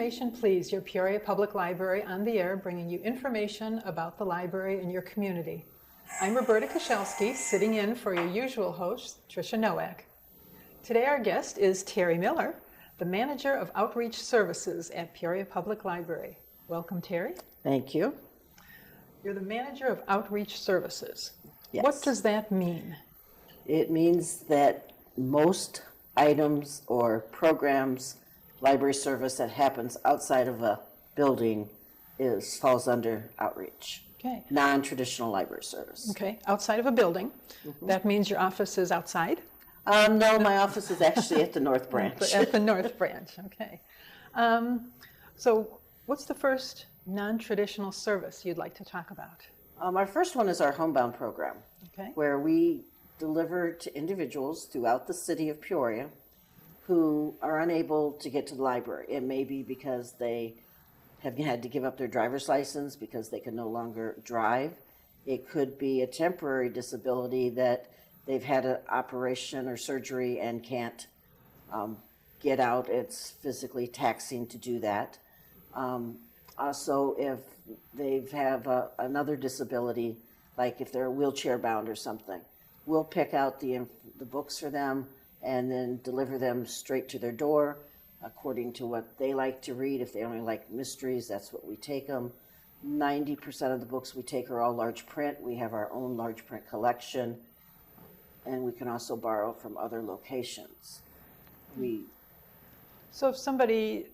station, please, your Peoria Public Library on the air, bringing you information about the library and your community. I'm Roberta Koshelski, sitting in for your usual host, Tricia Nowak. Today our guest is Terry Miller, the Manager of Outreach Services at Peoria Public Library. Welcome, Terry. Thank you. You're the Manager of Outreach Services. Yes. What does that mean? It means that most items or programs, library service that happens outside of a building falls under outreach. Okay. Non-traditional library service. Okay, outside of a building. That means your office is outside? No, my office is actually at the North Branch. At the North Branch, okay. So what's the first non-traditional service you'd like to talk about? Our first one is our homebound program, Okay. where we deliver to individuals throughout the city of Peoria who are unable to get to the library. It may be because they have had to give up their driver's license because they can no longer drive. It could be a temporary disability that they've had an operation or surgery and can't get out. It's physically taxing to do that. Also, if they have another disability, like if they're wheelchair bound or something, we'll pick out the books for them and then deliver them straight to their door according to what they like to read. If they only like mysteries, that's what we take them. 90% of the books we take are all large print. We have our own large print collection, and we can also borrow from other locations. So if somebody,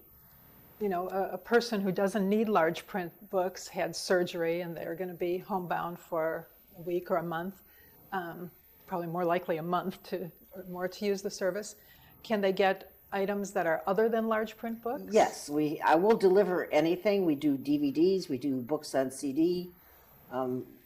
a person who doesn't need large print books had surgery and they're going to be homebound for a week or a month, probably more likely a month or more to use the service, can they get items that are other than large print books? Yes, I will deliver anything. We do DVDs, we do books on CD,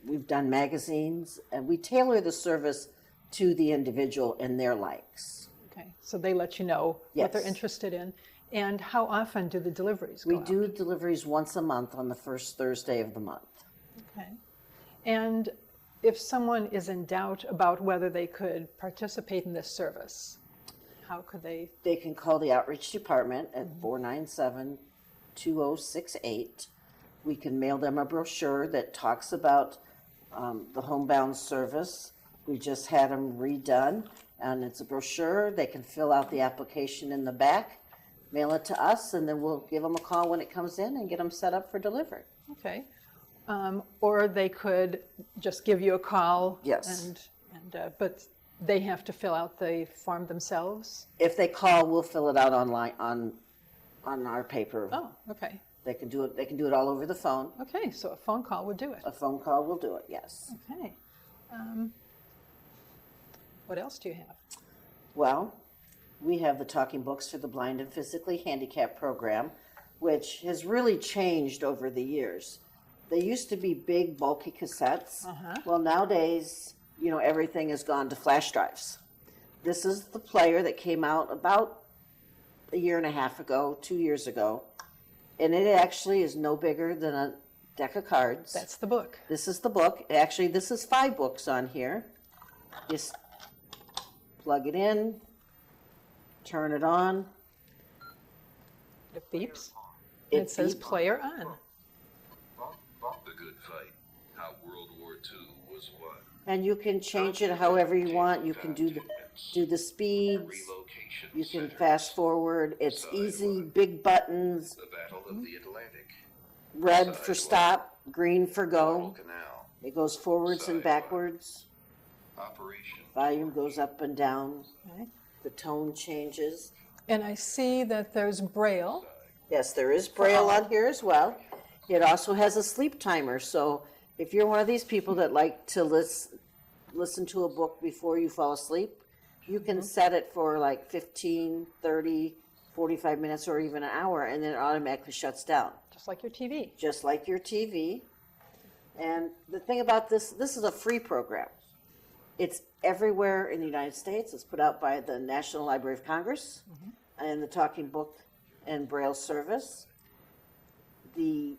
we've done magazines, and we tailor the service to the individual and their likes. Okay, so they let you know what they're Yes. interested in. And how often do the deliveries go We out? do deliveries once a month on the first Thursday of the month. Okay. And if someone is in doubt about whether they could participate in this service, how could they? They can call the outreach department at 497-2068. We can mail them a brochure that talks about the homebound service. We just had them redone, and it's a brochure. They can fill out the application in the back, mail it to us, and then we'll give them a call when it comes in and get them set up for delivery. Okay. Or they could just give you a call. Yes. But they have to fill out the form themselves? If they call, we'll fill it out online on our paper. Oh, okay. They can do it. They can do it all over the phone. Okay, so a phone call would do it. A phone call will do it. Yes. Okay. What else do you have? Well, we have the Talking Books for the Blind and Physically Handicapped program, which has really changed over the years. They used to be big, bulky cassettes. Well, nowadays, everything has gone to flash drives. This is the player that came out about a year and a half ago, 2 years ago, and it actually is no bigger than a deck of cards. That's the book. This is the book. Actually, this is 5 books on here. Just plug it in, turn it on. It beeps. It It says beeps. player on. The Good Fight, How World War II Was Won. And you can change it however you want. You can do the speeds. Relocation You can Center. fast forward. It's easy, big buttons, The Battle of the Atlantic. red for stop, green for go. Canal. It goes forwards and backwards. Operation. Volume goes up and down. Okay. The tone changes. And I see that there's Braille. Yes, there is Braille on here as well. It also has a sleep timer, so if you're one of these people that like to listen to a book before you fall asleep, you can set it for like 15, 30, 45 minutes or even an hour, and then it automatically shuts down, Just like your TV. just like your TV. And the thing about this is a free program. It's everywhere in the United States. It's put out by the National Library of Congress and the Talking Book and Braille service. The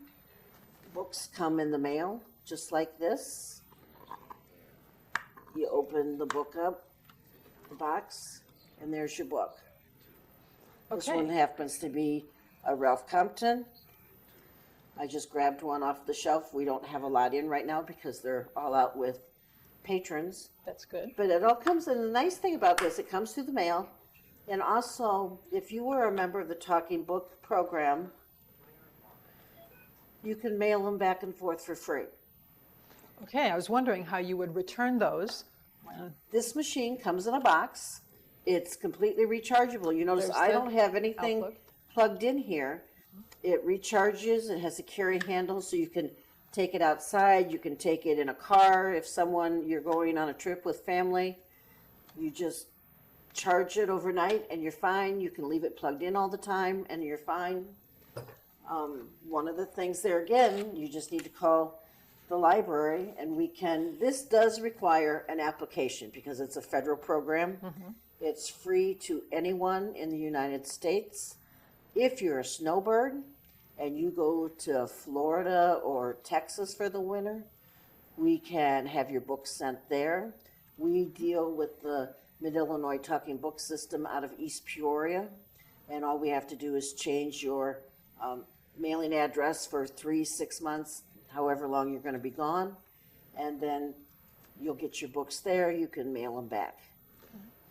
books come in the mail, just like this. You open the book up, the box, and there's your book. This one Okay. happens to be a Ralph Compton. I just grabbed one off the shelf. We don't have a lot in right now because they're all out with patrons. That's good. But it all comes in. The nice thing about this, it comes through the mail. And also, if you were a member of the Talking Book program, you can mail them back and forth for free. Okay, I was wondering how you would return those. This machine comes in a box. It's completely rechargeable. You notice There's I the don't have anything outlook. plugged in here. It recharges. It has a carry handle, so you can take it outside. You can take it in a car. If you're going on a trip with family, you just charge it overnight and you're fine. You can leave it plugged in all the time and you're fine. One of the things there, again, you just need to call the library and this does require an application because it's a federal program. It's free to anyone in the United States. If you're a snowbird and you go to Florida or Texas for the winter, we can have your books sent there. We deal with the Mid-Illinois Talking Book System out of East Peoria, and all we have to do is change your mailing address for 3-6 months, however long you're going to be gone, and then you'll get your books there. You can mail them back.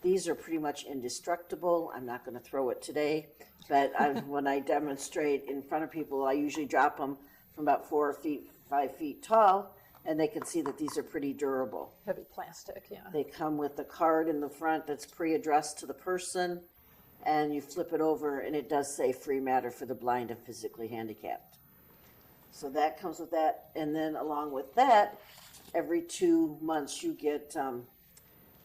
These are pretty much indestructible. I'm not going to throw it today, but when I demonstrate in front of people, I usually drop them from about 4 feet, 5 feet tall, and they can see that these are pretty durable. Heavy plastic, yeah. They come with a card in the front that's pre-addressed to the person, and you flip it over, and it does say free matter for the blind and physically handicapped. So that comes with that, and then along with that, every 2 months you get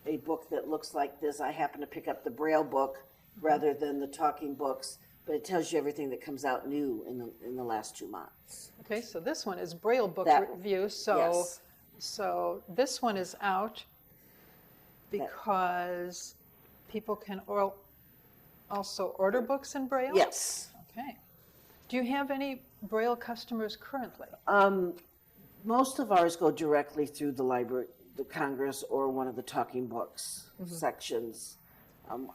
a book that looks like this. I happen to pick up the Braille book rather than the talking books, but it tells you everything that comes out new in the last 2 months. Okay, so this one is Braille Book Review. So, yes. so this one is out because people can also order books in Braille? Yes. Okay. Do you have any Braille customers currently? Most of ours go directly through the library, the Congress, or one of the talking books sections.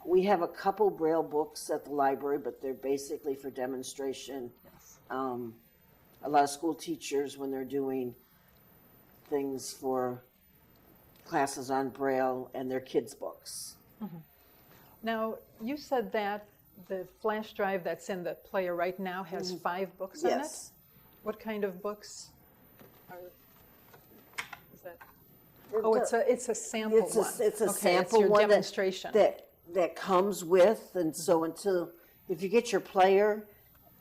We have a couple Braille books at the library, but they're basically for demonstration. Yes. A lot of school teachers, when they're doing things for classes on Braille and their kids' books. Now, you said that the flash drive that's in the player right now has 5 books on it? Yes. What kind of books is that? Oh, it's a sample one. It's a Okay, sample it's your one demonstration. that comes with, and so if you get your player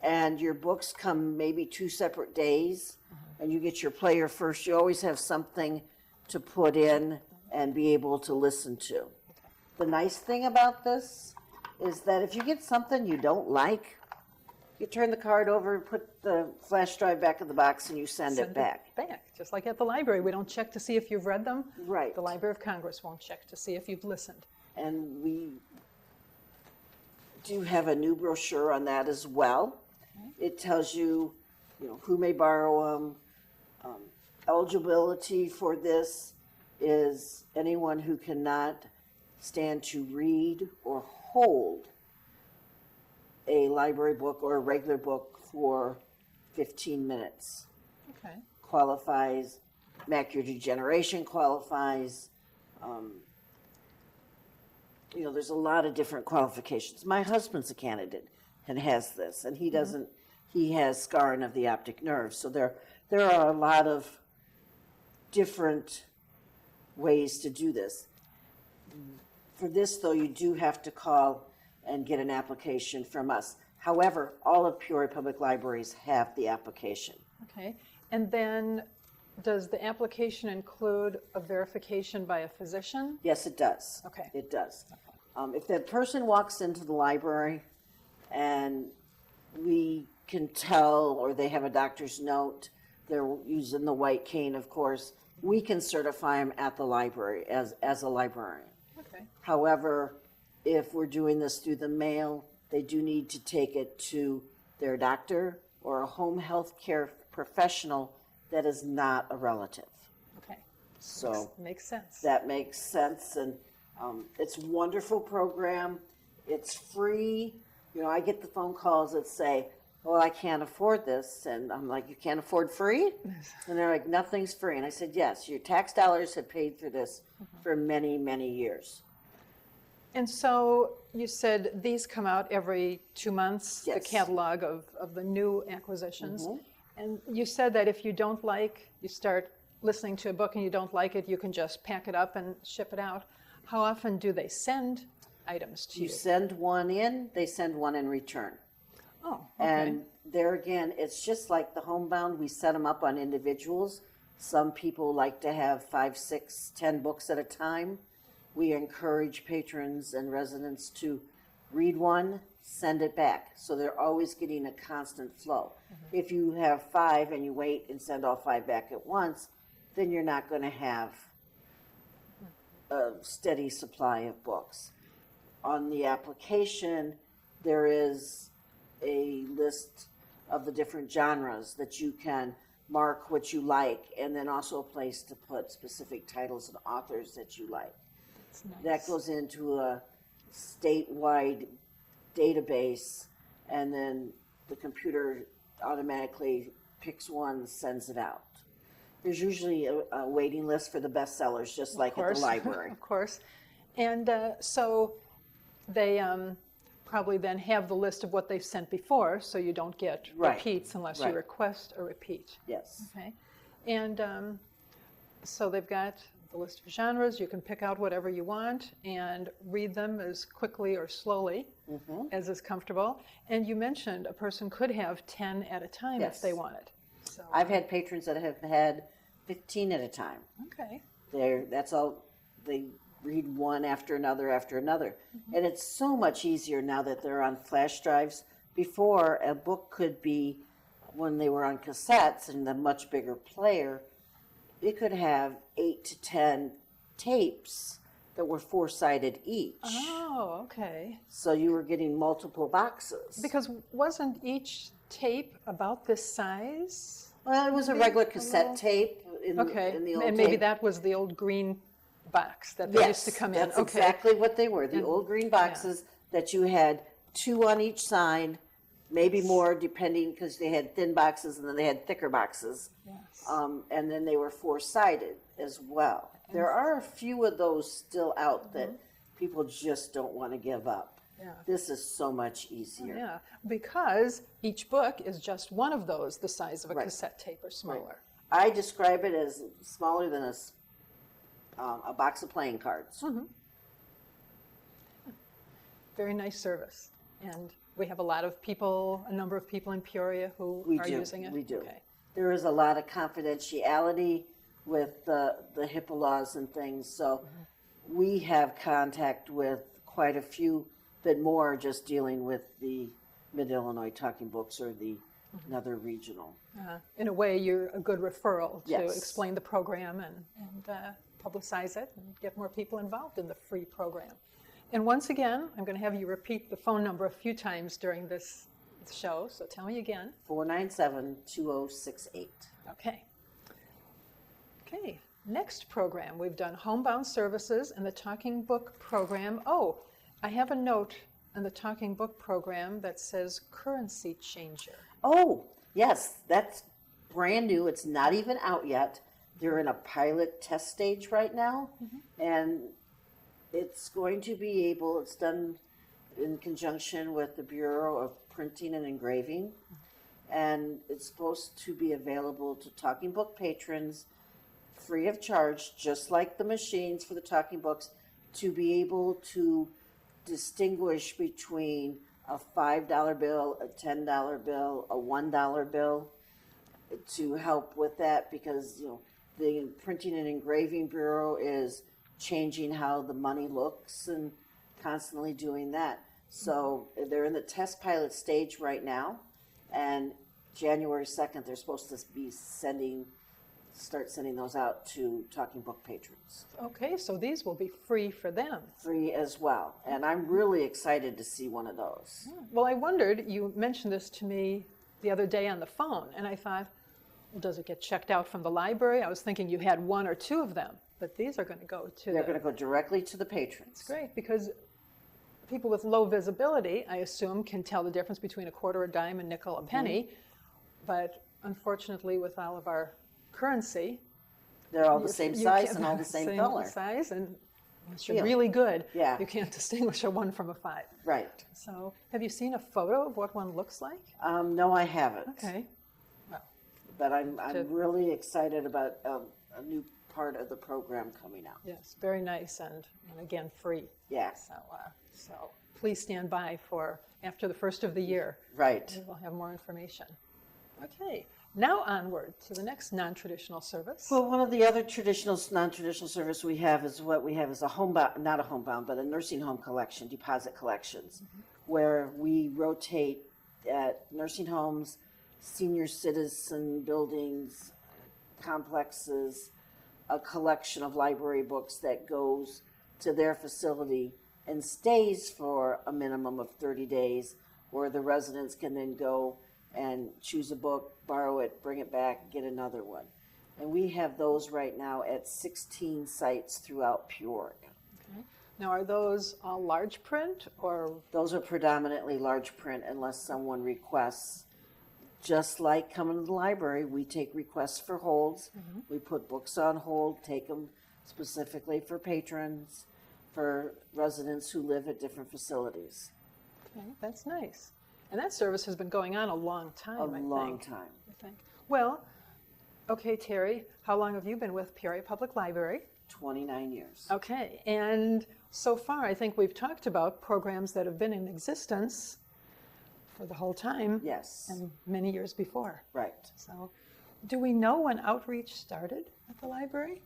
and your books come maybe 2 separate days, and you get your player first, you always have something to put in and be able to listen to. The nice thing about this is that if you get something you don't like, you turn the card over, put the flash drive back in the box, and you send it back. Just like at the library. We don't check to see if you've read them. Right. The Library of Congress won't check to see if you've listened. And we do have a new brochure on that as well. It tells you, who may borrow them. Eligibility for this is anyone who cannot stand to read or hold a library book or a regular book for 15 minutes. Okay. Qualifies, macular degeneration qualifies. There's a lot of different qualifications. My husband's a candidate and has this, and he doesn't, he has scarring of the optic nerve. So there are a lot of different ways to do this. For this, though, you do have to call and get an application from us. However, all of Peoria Public Libraries have the application. Okay. And then does the application include a verification by a physician? Yes, it does. Okay. It does. If that person walks into the library and we can tell, or they have a doctor's note, they're using the white cane, of course, we can certify them at the library as a librarian. Okay. However, if we're doing this through the mail, they do need to take it to their doctor or a home health care professional that is not a relative. Okay. So Makes sense. that makes sense, and it's a wonderful program. It's free. I get the phone calls that say, well, I can't afford this. And I'm like, you can't afford free? And they're like, nothing's free. And I said, yes, your tax dollars have paid for this for many, many years. And so you said these come out every 2 months, the Yes. catalog of the new acquisitions. And you said that if you don't like, you start listening to a book and you don't like it, you can just pack it up and ship it out. How often do they send items to You you? send one in, they send one in return. Oh, okay. And there again, it's just like the homebound, we set them up on individuals. Some people like to have 5, 6, 10 books at a time. We encourage patrons and residents to read one, send it back. So they're always getting a constant flow. If you have 5 and you wait and send all 5 back at once, then you're not going to have a steady supply of books. On the application, there is a list of the different genres that you can mark what you like, and then also a place to put specific titles and authors that you like. That's nice. That goes into a statewide database, and then the computer automatically picks one, sends it out. There's usually a waiting list for the bestsellers, just like at the library. Of course. And so they probably then have the list of what they've sent before, so you don't get Right. repeats unless you Right. request a repeat. Yes. Okay. And so they've got the list of genres. You can pick out whatever you want and read them as quickly or slowly as is comfortable. And you mentioned a person could have 10 at a time Yes. if they wanted. So, I've had patrons that have had 15 at a time. okay. That's all, they read one after another after another. And it's so much easier now that they're on flash drives. Before, a book could be, when they were on cassettes and the much bigger player, it could have 8 to 10 tapes that were 4-sided each. Oh, okay. So you were getting multiple boxes. Because wasn't each tape about this size? Well, it was a regular cassette tape in, Okay. in the old And maybe tape. that was the old green box that they used to come in. That's Okay. exactly what they were. The old green boxes that you had 2 on each side, maybe more depending, because they had thin boxes and then they had thicker boxes. Yes. And then they were 4-sided as well. There are a few of those still out that people just don't want to give up. Yeah. This is so much easier. Yeah, because each book is just one of those, the size of a Right. cassette tape or smaller. I describe it as smaller than a box of playing cards. Very nice service. And we have a lot of people, a number of people in Peoria who We are do. using it. We do. Okay. There is a lot of confidentiality with the HIPAA laws and things, so we have contact with quite a few, but more just dealing with the Mid-Illinois Talking Books or the another regional. In a way, you're a good referral to Yes. explain the program and publicize it and get more people involved in the free program. And once again, I'm going to have you repeat the phone number a few times during this show, so tell me again. 497-2068. Okay. Okay, next program. We've done homebound services and the Talking Book program. Oh, I have a note on the Talking Book program that says currency changer. Oh, yes, that's brand new. It's not even out yet. They're in a pilot test stage right now, and it's going to be able, it's done in conjunction with the Bureau of Printing and Engraving, and it's supposed to be available to Talking Book patrons free of charge, just like the machines for the Talking Books, to be able to distinguish between a $5 bill, a $10 bill, a $1 bill, to help with that, because the Printing and Engraving Bureau is changing how the money looks and constantly doing that. So they're in the test pilot stage right now, and January 2nd they're supposed to be start sending those out to Talking Book patrons. Okay, so these will be free for them. Free as well. And I'm really excited to see one of those. Well, I wondered, you mentioned this to me the other day on the phone, and I thought, well, does it get checked out from the library? I was thinking you had 1 or 2 of them, but these are going to go to They're going to go directly to the patrons. Great, because people with low visibility, I assume, can tell the difference between a quarter, a dime, a nickel, a penny. But unfortunately, with all of our currency, They're all the same you size can't- and all the same color. size, and unless you're Feel. really good, Yeah. you can't distinguish a 1 from a 5. Right. So, have you seen a photo of what one looks like? No, I haven't. Okay. Well, But I'm To- really excited about a new part of the program coming out. yes, very nice, and again, free. Yeah. So please stand by for after the first of the year. Right. We'll have more information. Okay, now onward to the next non-traditional service. Well, one of the other non-traditional service we have is a homebound, not a homebound, but a nursing home collection, deposit collections, where we rotate at nursing homes, senior citizen buildings, complexes, a collection of library books that goes to their facility and stays for a minimum of 30 days, where the residents can then go and choose a book, borrow it, bring it back, get another one. And we have those right now at 16 sites throughout Peoria. Okay. Now, are those all large print or? Those are predominantly large print unless someone requests. Just like coming to the library, we take requests for holds. We put books on hold, take them specifically for patrons, for residents who live at different facilities. Okay, that's nice. And that service has been going on a long time, A I long think. time. I think. Well, okay, Terry, how long have you been with Peoria Public Library? 29 years. Okay, and so far I think we've talked about programs that have been in existence for the whole time. Yes. And many years before. Right. So, do we know when outreach started at the library?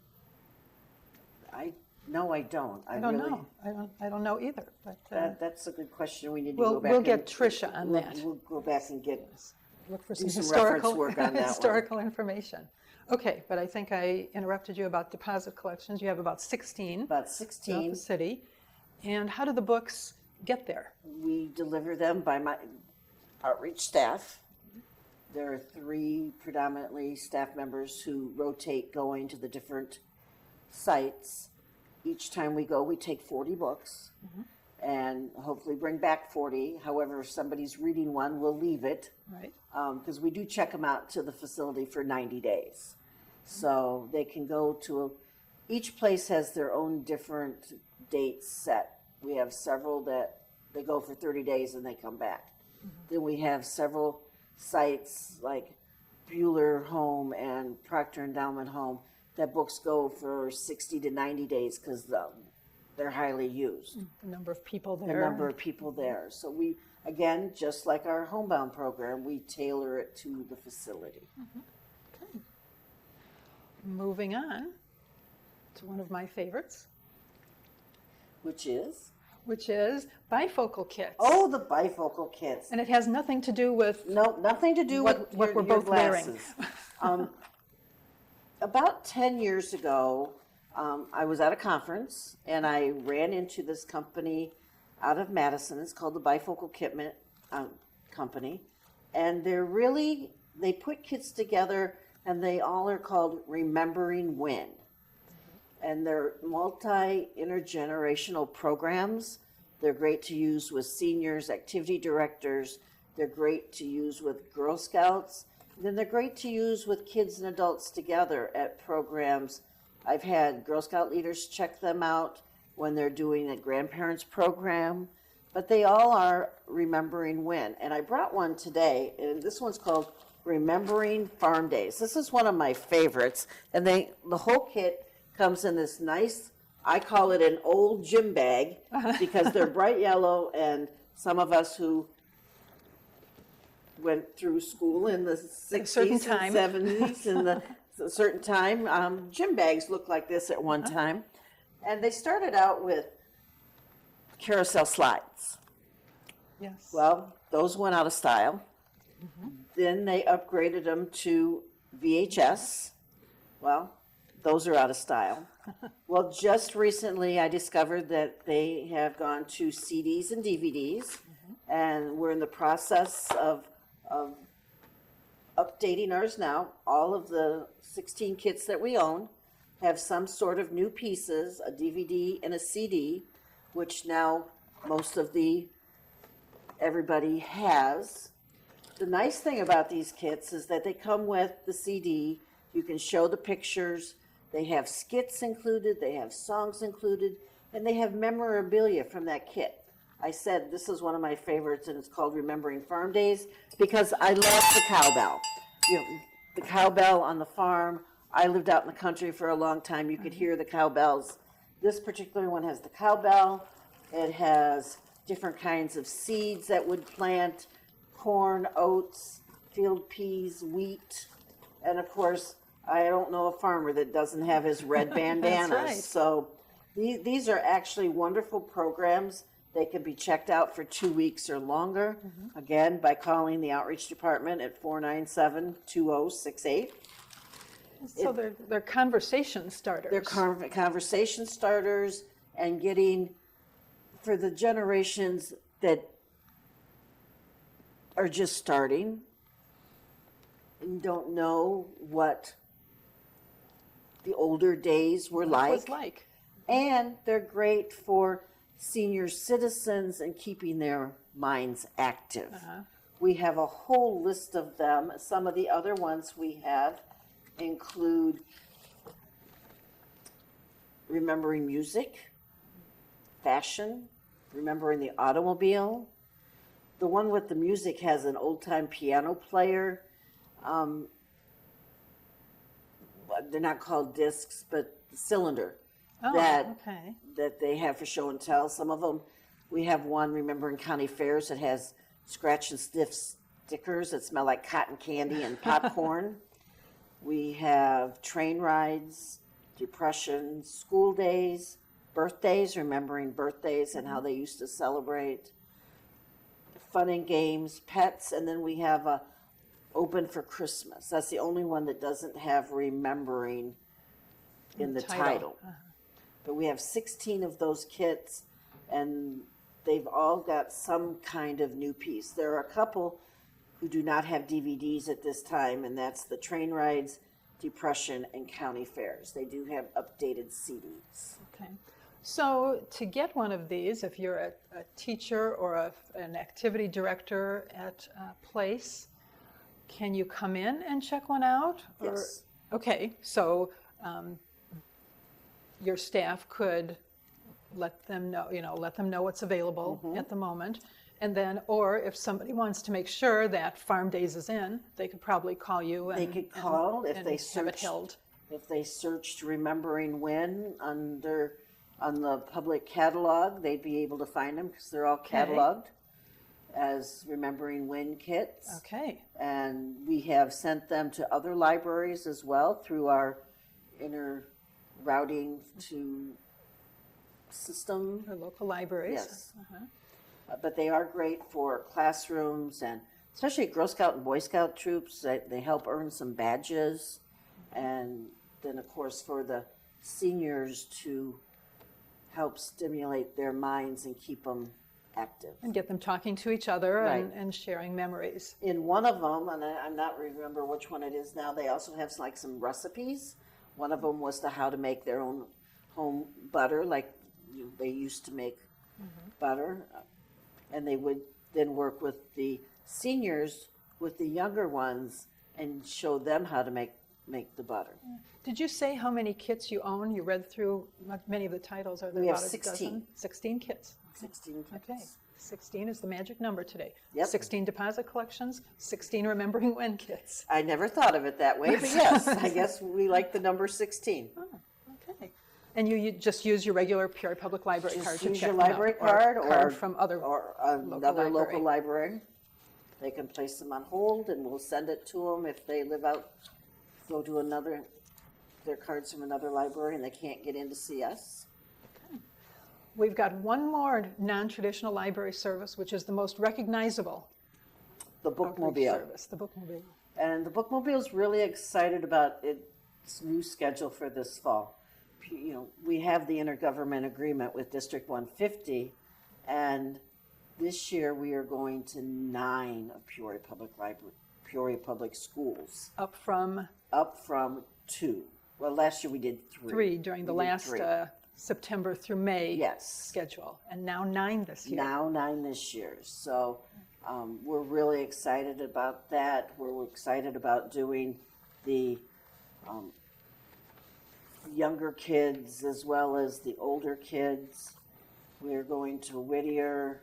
No, I don't. I don't really, know. I don't know either. But That's a good question. We need to We'll- go back. we'll and- get Tricia on that. We'll go back and get. look for do some some reference historical work on that one. historical information. Okay, but I think I interrupted you about deposit collections. You have about 16 About throughout 16. the city. And how do the books get there? We deliver them by my outreach staff. There are 3 predominantly staff members who rotate going to the different sites. Each time we go, we take 40 books and hopefully bring back 40. However, if somebody's reading one, we'll leave it Right. because we do check them out to the facility for 90 days. So they can go to, each place has their own different dates set. We have several that they go for 30 days and they come back. Then we have several sites like Bueller Home and Proctor Endowment Home that books go for 60 to 90 days because they're highly used. The number of people The there. number of people there. So we, again, just like our homebound program, we tailor it to the facility. Moving on to one of my favorites, Which is, which is bifocal kits. oh, the bifocal kits. And it has nothing to do with No, nothing to do What- with what your, we're your both wearing. glasses. About 10 years ago, I was at a conference and I ran into this company out of Madison. It's called the Bifocal Kit Company. And they put kits together and they all are called Remembering When. And they're multi-intergenerational programs. They're great to use with seniors, activity directors. They're great to use with Girl Scouts. Then they're great to use with kids and adults together at programs. I've had Girl Scout leaders check them out when they're doing a grandparents program, but they all are Remembering When. And I brought one today, and this one's called Remembering Farm Days. This is one of my favorites, and the whole kit comes in this nice, I call it an old gym bag, because they're bright yellow, and some of us who went through school in the 60s certain and time. 70s and a certain time. Gym bags looked like this at one time. And they started out with carousel slides. yes. Well, those went out of style. Then they upgraded them to VHS. Well, those are out of style. Well, just recently I discovered that they have gone to CDs and DVDs, and we're in the process of updating ours now. All of the 16 kits that we own have some sort of new pieces, a DVD and a CD, which now most of everybody has. The nice thing about these kits is that they come with the CD. You can show the pictures. They have skits included, they have songs included, and they have memorabilia from that kit. I said this is one of my favorites, and it's called Remembering Farm Days, because I love the cowbell. You know, the cowbell on the farm. I lived out in the country for a long time. You could hear the cowbells. This particular one has the cowbell. It has different kinds of seeds that would plant, corn, oats, field peas, wheat, and of course, I don't know a farmer that doesn't have his red bandanas. right. So these are actually wonderful programs. They can be checked out for 2 weeks or longer, again, by calling the outreach department at 497-2068. So they're conversation starters. They're conversation starters, and getting, for the generations that are just starting and don't know what the older days were What it was like. like. And they're great for senior citizens and keeping their minds active. We have a whole list of them. Some of the other ones we have include remembering music, fashion, remembering the automobile. The one with the music has an old-time piano player. They're not called discs, but cylinder. Oh, that okay. that they have for show and tell. Some of them, we have one, remembering county fairs, that has scratch and sniff stickers that smell like cotton candy and popcorn. We have train rides, depression, school days, birthdays, remembering birthdays and how they used to celebrate, fun and games, pets, and then we have a open for Christmas. That's the only one that doesn't have remembering in the title. But we have 16 of those kits, and they've all got some kind of new piece. There are a couple who do not have DVDs at this time, and that's the train rides, depression, and county fairs. They do have updated CDs. Okay. So to get one of these, if you're a teacher or an activity director at a place, can you come in and check one out? Yes. Okay, so your staff could let them know, let them know what's available at the moment. And then, or if somebody wants to make sure that Farm Days is in, they could probably call you and They could call if and they have it search. held. If they searched Remembering When on the public catalog, they'd be able to find them because they're all cataloged as Remembering When kits. Okay. And we have sent them to other libraries as well through our inner routing to system. Or local libraries. Yes. But they are great for classrooms, and especially Girl Scout and Boy Scout troops. They help earn some badges. And then, of course, for the seniors to help stimulate their minds and keep them active. And get them talking to each other Right. and sharing memories. In one of them, and I'm not remember which one it is now, they also have like some recipes. One of them was how to make their own home butter, like they used to make butter. And they would then work with the seniors, with the younger ones, and show them how to make the butter. Did you say how many kits you own? You read through many of the titles. Are there We have about a 16. dozen? 16 kits. 16 kits. Okay. 16 is the magic number today. Yep. 16 deposit collections, 16 Remembering When kits. I never thought of it that way, but yes, I guess we like the number 16. Okay. And you just use your regular Peoria Public Library card Just to use check your them out, library card or card from other another library. local library. They can place them on hold, and we'll send it to them if they live out, go to their cards from another library and they can't get in to see us. We've got one more non-traditional library service, which is the most recognizable The outreach Bookmobile. service, the Bookmobile. And the Bookmobile is really excited about its new schedule for this fall. We have the intergovernment agreement with District 150, and this year we are going to 9 of Peoria Public Schools, Up from up from 2. Well, last year we did 3. 3 during the We did last 3. September through May Yes. schedule, and now 9 this year. Now 9 this year. So we're really excited about that. We're excited about doing the younger kids as well as the older kids. We're going to Whittier,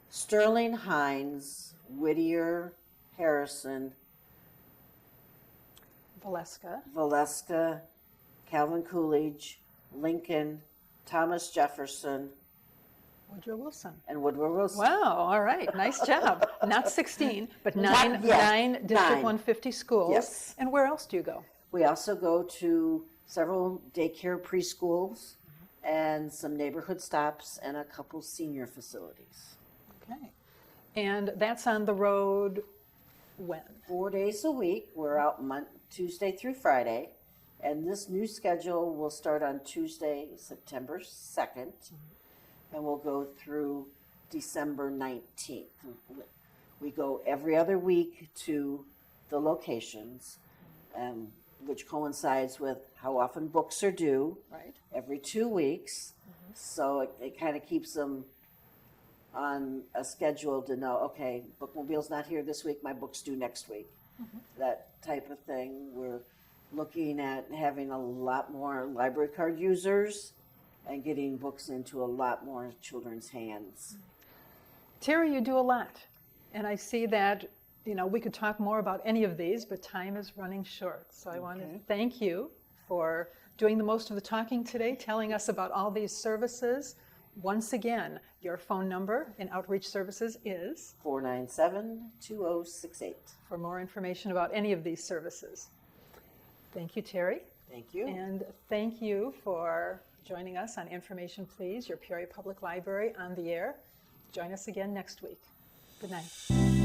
Sterling, Hines, Whittier, Harrison, Valeska, Calvin Coolidge, Lincoln, Thomas Jefferson, Woodrow Wilson. and Woodrow Wilson. Wow, all right, nice job. Not 16, but nine District 9. 150 schools. Yes. And where else do you go? We also go to several daycare preschools and some neighborhood stops and a couple senior facilities. Okay. And that's on the road when? 4 days a week. We're out Tuesday through Friday. And this new schedule will start on Tuesday, September 2nd, and we'll go through December 19th. We go every other week to the locations, which coincides with how often books are due. Right. Every 2 weeks. So it kind of keeps them on a schedule to know, okay, Bookmobile's not here this week, my book's due next week. That type of thing. We're looking at having a lot more library card users and getting books into a lot more children's hands. Terry, you do a lot. And I see that, we could talk more about any of these, but time is running short. So I want to thank you for doing the most of the talking today, telling us about all these services. Once again, your phone number in Outreach Services is 497-2068. for more information about any of these services. Thank you, Terry. Thank you. And thank you for joining us on Information Please, your Peoria Public Library on the air. Join us again next week. Good night.